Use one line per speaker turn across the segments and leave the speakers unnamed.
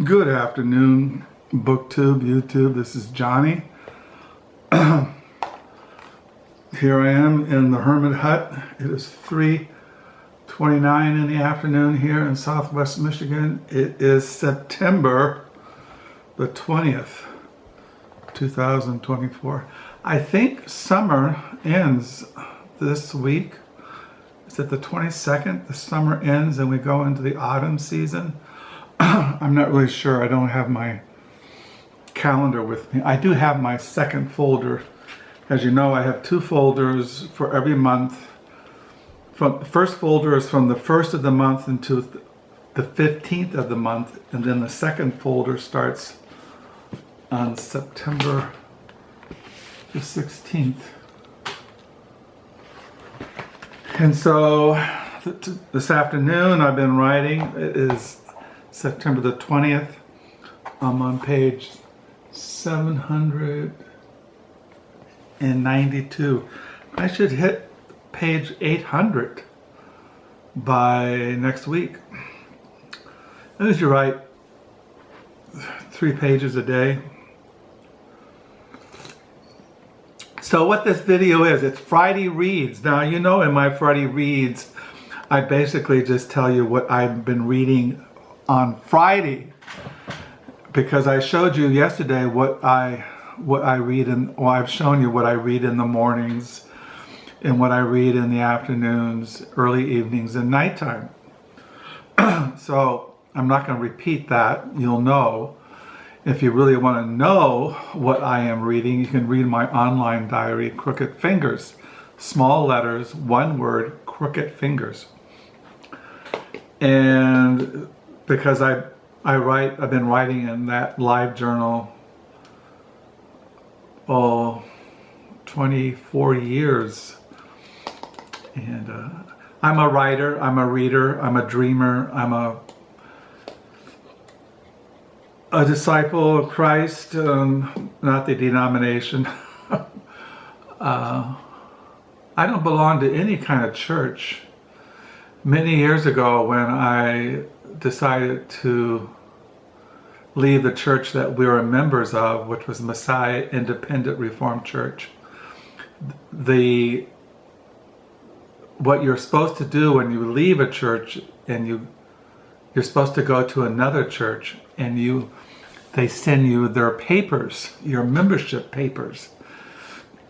Good afternoon, BookTube, YouTube. This is Johnny. Here I am in the Hermit Hut. It is 3:29 in the afternoon here in Southwest Michigan. It is September the 20th, 2024. I think summer ends this week. Is it the 22nd? The summer ends and we go into the autumn season. I'm not really sure. I don't have my calendar with me. I do have my second folder. As you know, I have two folders for every month. The first folder is from the 1st of the month into the 15th of the month, and then the second folder starts on September the 16th. And so this afternoon I've been writing. It is September the 20th. I'm on page 792. I should hit page 800 by next week. I usually write 3 pages a day. So what this video is, it's Friday Reads. Now, you know, in my Friday Reads, I basically just tell you what I've been reading on Friday, because I showed you yesterday what I read, and well, I've shown you what I read in the mornings and what I read in the afternoons, early evenings, and nighttime. So I'm not going to repeat that. You'll know. If you really want to know what I am reading, you can read my online diary, Crooked Fingers. Small letters, one word, Crooked Fingers. And because I've been writing in that live journal, 24 years. And I'm a writer, I'm a reader, I'm a dreamer, I'm a disciple of Christ, not the denomination. I don't belong to any kind of church. Many years ago, when I decided to leave the church that we were members of, which was Messiah Independent Reformed Church, what you're supposed to do when you leave a church and you're supposed to go to another church, and they send you their papers, your membership papers.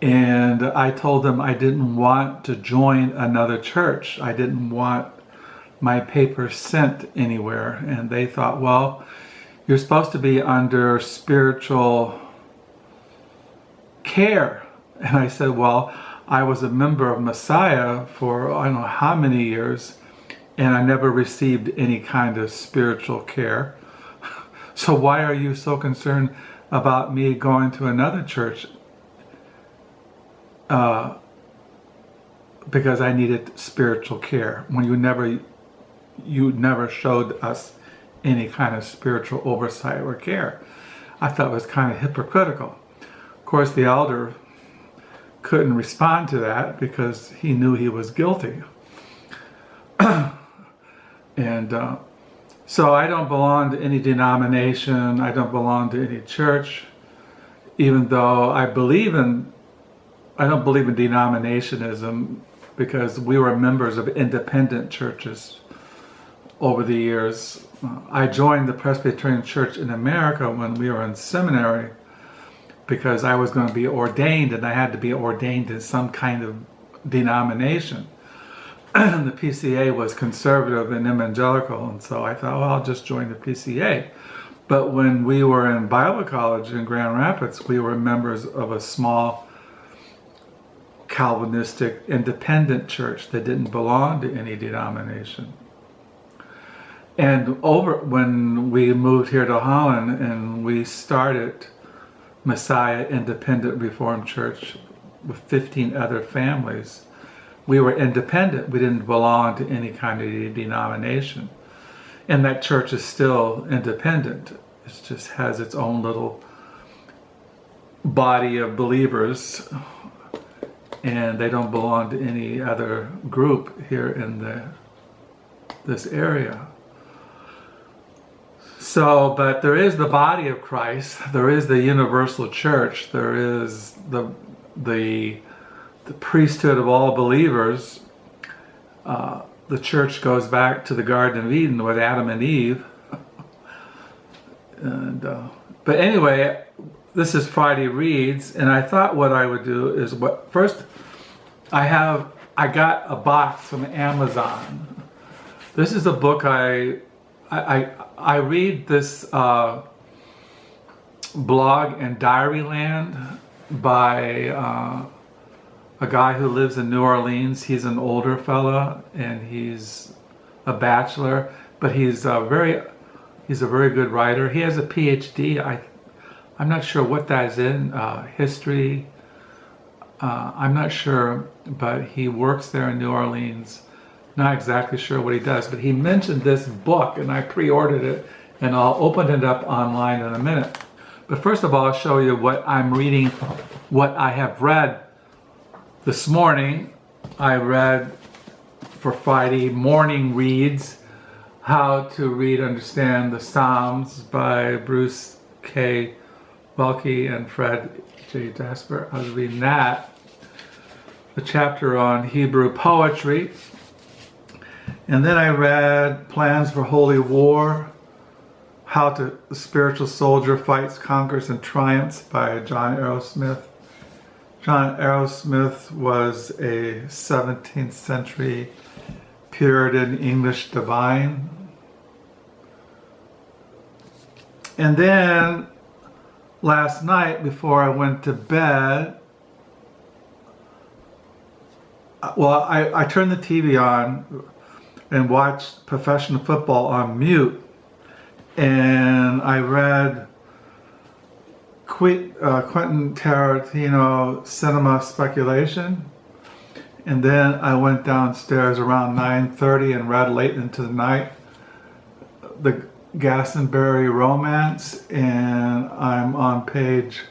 And I told them I didn't want to join another church. I didn't want my papers sent anywhere. And they thought, well, you're supposed to be under spiritual care. And I said, well, I was a member of Messiah for I don't know how many years, and I never received any kind of spiritual care. So why are you so concerned about me going to another church? Because I needed spiritual care, when you never showed us any kind of spiritual oversight or care. I thought it was kind of hypocritical. Of course, the elder couldn't respond to that because he knew he was guilty. And so I don't belong to any denomination. I don't belong to any church, even though I don't believe in denominationism, because we were members of independent churches over the years. I joined the Presbyterian Church in America when we were in seminary, because I was going to be ordained, and I had to be ordained in some kind of denomination. The PCA was conservative and evangelical, and so I thought, well, I'll just join the PCA. But when we were in Bible college in Grand Rapids, we were members of a small Calvinistic independent church that didn't belong to any denomination. And when we moved here to Holland and we started Messiah Independent Reformed Church with 15 other families, we were independent. We didn't belong to any kind of denomination. And that church is still independent. It just has its own little body of believers, and they don't belong to any other group here in this area. So, but there is the body of Christ. There is the universal church. There is the priesthood of all believers. The church goes back to the Garden of Eden with Adam and Eve. And but anyway, this is Friday Reads, and I thought what I would do is first I got a box from Amazon. This is a book I read this blog in Diaryland by a guy who lives in New Orleans. He's an older fella and he's a bachelor, but he's a very good writer. He has a PhD. I'm not sure what that is in, history. I'm not sure, but he works there in New Orleans. Not exactly sure what he does, but he mentioned this book and I pre-ordered it, and I'll open it up online in a minute. But first of all, I'll show you what I'm reading, what I have read this morning. I read for Friday morning reads, How to Read, Understand the Psalms by Bruce K. Welke and Fred J. Jasper. I was reading that. The chapter on Hebrew poetry. And then I read Plans for Holy War, How the Spiritual Soldier Fights, Conquers, and Triumphs by John Arrowsmith. John Arrowsmith was a 17th century Puritan English divine. And then last night before I went to bed, well, I turned the TV on and watched professional football on mute, and I read Quentin Tarantino Cinema Speculation, and then I went downstairs around 9:30 and read late into the night the Glastonbury romance, and I'm on page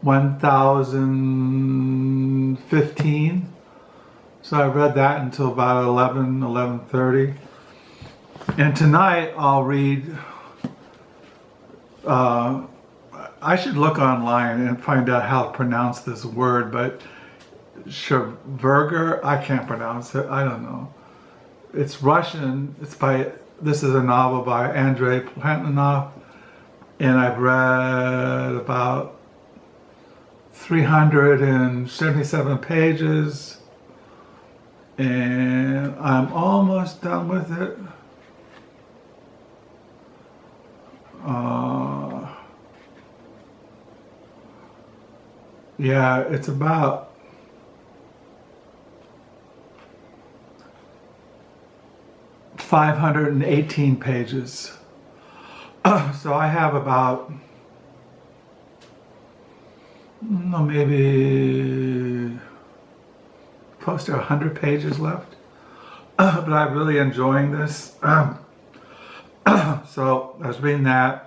1015. So I read that until about 11:30. And tonight I'll read, I should look online and find out how to pronounce this word, but Chevengur, I can't pronounce it, I don't know. It's Russian, this is a novel by Andrey Platonov, and I've read about 377 pages, and I'm almost done with it. Yeah, it's about 518 pages. So I have about maybe close to 100 pages left. But I'm really enjoying this. So I was reading that.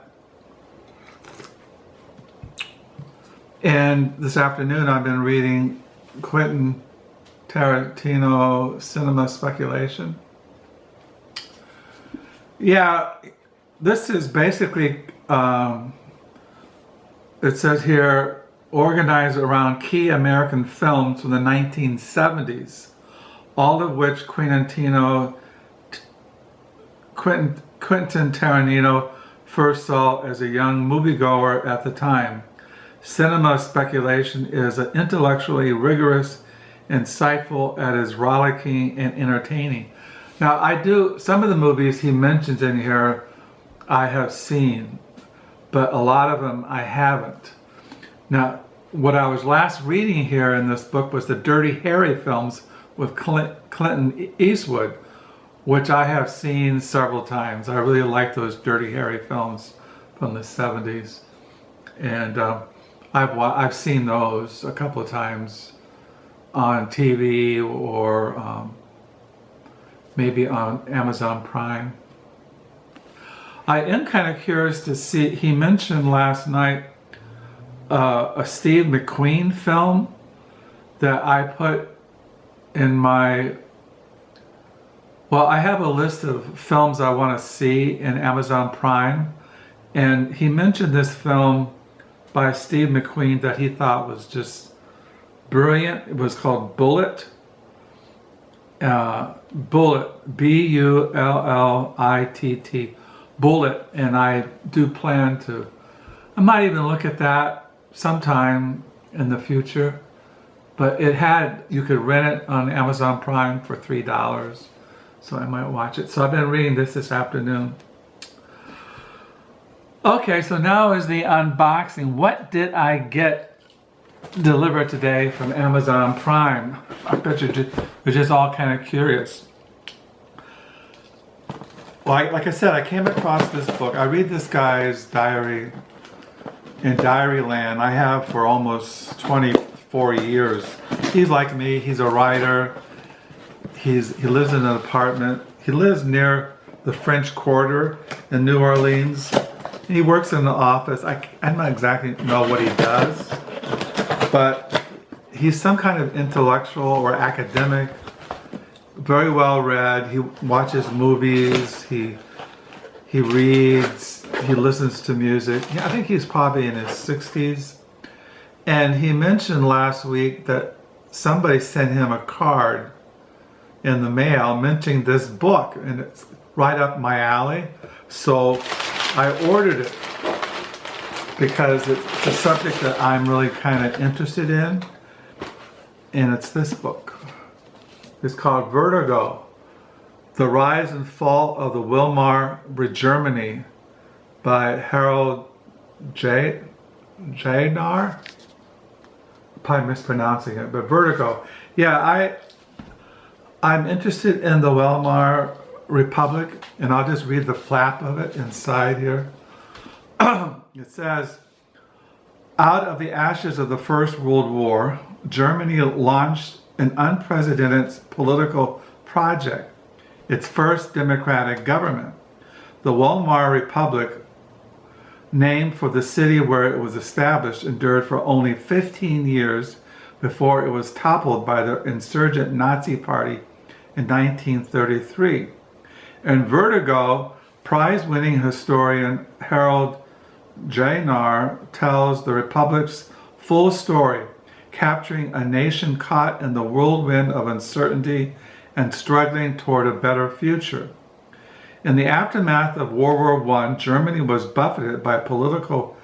And this afternoon I've been reading Quentin Tarantino Cinema Speculation. Yeah, this is basically, it says here, organized around key American films from the 1970s, all of which Quentin Tarantino first saw as a young moviegoer at the time. Cinema Speculation is intellectually rigorous, insightful, and is rollicking and entertaining. Now, some of the movies he mentions in here I have seen, but a lot of them I haven't. Now, what I was last reading here in this book was the Dirty Harry films with Clint Eastwood, which I have seen several times. I really like those Dirty Harry films from the 70s. And I've seen those a couple of times on TV or maybe on Amazon Prime. I am kind of curious to see, he mentioned last night a Steve McQueen film that I put in my Well, I have a list of films I want to see in Amazon Prime, and he mentioned this film by Steve McQueen that he thought was just brilliant. It was called Bullitt. Bullitt, Bullitt, Bullitt, and I do plan to, I might even look at that sometime in the future, but you could rent it on Amazon Prime for $3, so I might watch it. So I've been reading this afternoon. Okay, so now is the unboxing. What did I get delivered today from Amazon Prime? I bet you're just all kind of curious. Well, like I said, I came across this book. I read this guy's diary in Diaryland. I have for almost 24 years. He's like me. He's a writer. He lives in an apartment. He lives near the French Quarter in New Orleans. He works in the office. I don't exactly know what he does, but he's some kind of intellectual or academic, very well read. He watches movies, he reads, he listens to music. I think he's probably in his 60s. And he mentioned last week that somebody sent him a card in the mail mentioning this book, and it's right up my alley. So I ordered it because it's a subject that I'm really kind of interested in, and it's this book. It's called Vertigo, The Rise and Fall of the Weimar Germany by Harald Jahner. Probably mispronouncing it, but Vertigo. Yeah, I'm interested in the Weimar Republic, and I'll just read the flap of it inside here. It says, out of the ashes of the First World War, Germany launched an unprecedented political project, its first democratic government. The Weimar Republic, named for the city where it was established, endured for only 15 years before it was toppled by the insurgent Nazi Party in 1933. In Vertigo, prize-winning historian Harald Jahner tells the Republic's full story, capturing a nation caught in the whirlwind of uncertainty and struggling toward a better future. In the aftermath of World War I, Germany was buffeted by political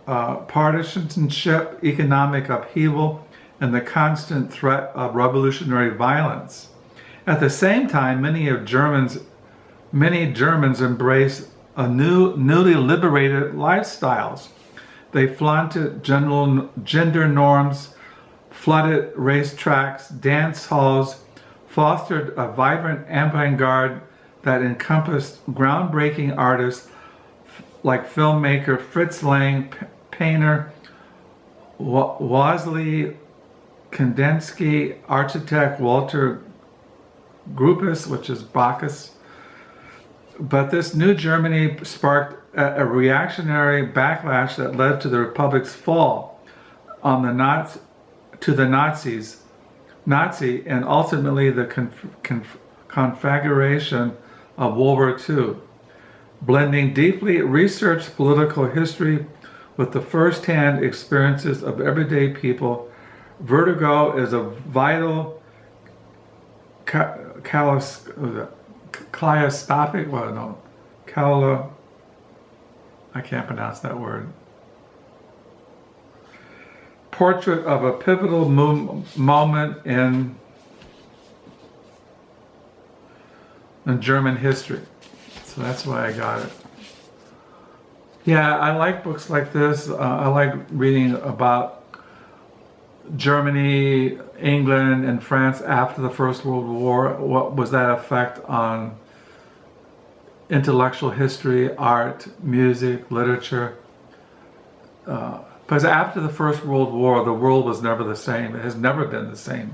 partisanship, economic upheaval, and the constant threat of revolutionary violence. At the same time, many Germans embraced newly liberated lifestyles. They flaunted gender norms, flooded racetracks, dance halls, fostered a vibrant avant-garde that encompassed groundbreaking artists like filmmaker Fritz Lang, painter Wassily Kandinsky, architect Walter Gropius, which is Bacchus. But this new Germany sparked a reactionary backlash that led to the Republic's fall on to the Nazi, and ultimately the conflagration of World War II. Blending deeply researched political history with the first-hand experiences of everyday people, Vertigo is a vital I can't pronounce that word. Portrait of a pivotal moment in German history. So that's why I got it. Yeah, I like books like this. I like reading about Germany, England, and France after the First World War. What was that effect on intellectual history, art, music, literature? Because after the First World War, the world was never the same. It has never been the same.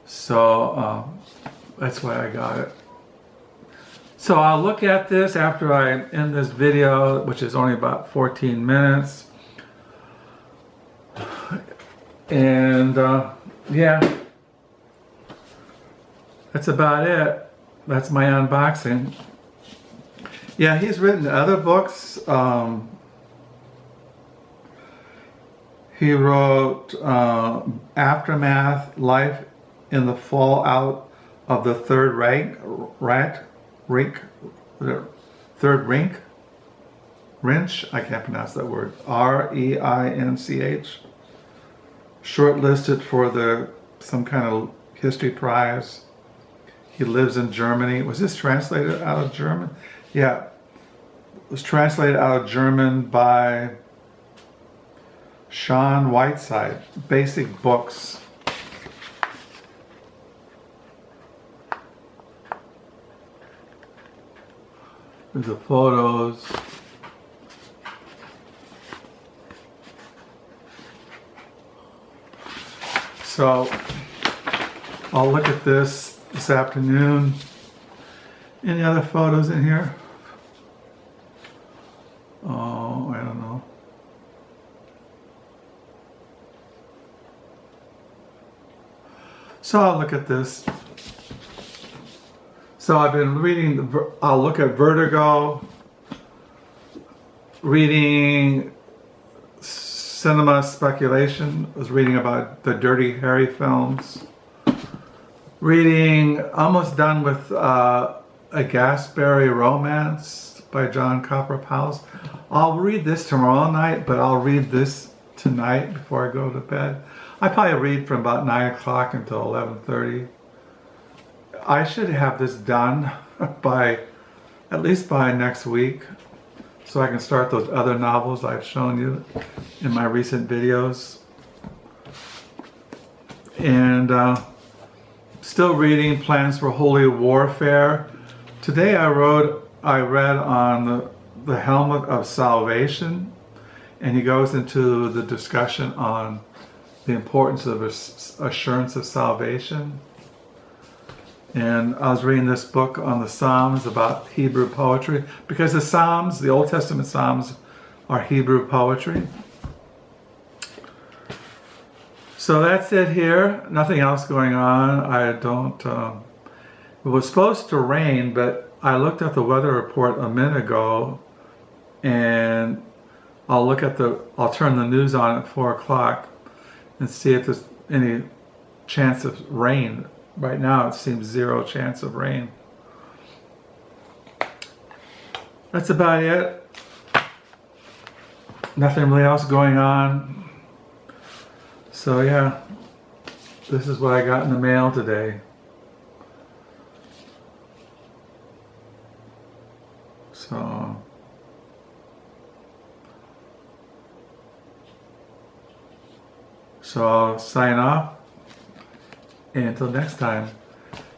So that's why I got it. So I'll look at this after I end this video, which is only about 14 minutes. And yeah, that's about it. That's my unboxing. Yeah, he's written other books. He wrote Aftermath, Life in the Fallout of the Third Reich, Wrench, I can't pronounce that word, R-E-I-N-C-H. Shortlisted for some kind of history prize. He lives in Germany. Was this translated out of German? Yeah, it was translated out of German by Shaun Whiteside. Basic books. There's the photos. So I'll look at this afternoon. Any other photos in here? Oh, I don't know. So I'll look at this. So I've been reading, I'll look at Vertigo, reading cinema speculation, I was reading about the Dirty Harry films, reading, almost done with a Glastonbury romance by Cowper Powys. I'll read this tomorrow night, but I'll read this tonight before I go to bed. I probably read from about 9 o'clock until 11:30. I should have this done at least by next week, so I can start those other novels I've shown you in my recent videos. And still reading Plans for Holy Warfare. Today I read on the Helmet of Salvation, and he goes into the discussion on the importance of assurance of salvation. And I was reading this book on the Psalms about Hebrew poetry, because the Psalms, the Old Testament Psalms, are Hebrew poetry. So that's it here. Nothing else going on. It was supposed to rain, but I looked at the weather report a minute ago, and I'll turn the news on at 4 o'clock and see if there's any chance of rain. Right now it seems 0 chance of rain. That's about it. Nothing really else going on. So yeah, this is what I got in the mail today. So I'll sign off. And until next time.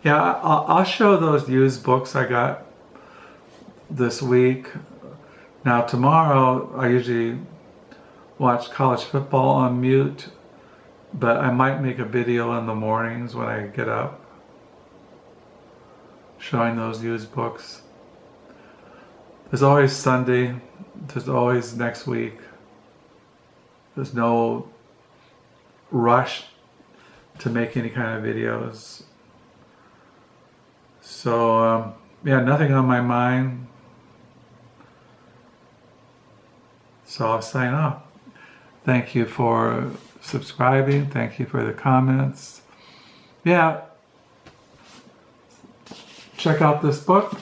Yeah, I'll show those used books I got this week. Now tomorrow, I usually watch college football on mute, but I might make a video in the mornings when I get up, showing those used books. There's always Sunday. There's always next week. There's no rush to make any kind of videos. So yeah, nothing on my mind. So I'll sign off. Thank you for subscribing. Thank you for the comments. Yeah, check out this book.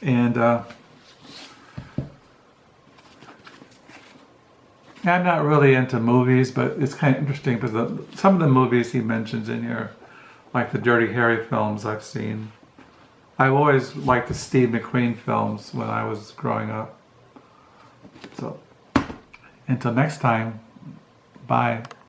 And I'm not really into movies, but it's kind of interesting because some of the movies he mentions in here, like the Dirty Harry films I've seen. I've always liked the Steve McQueen films when I was growing up. So, until next time, bye.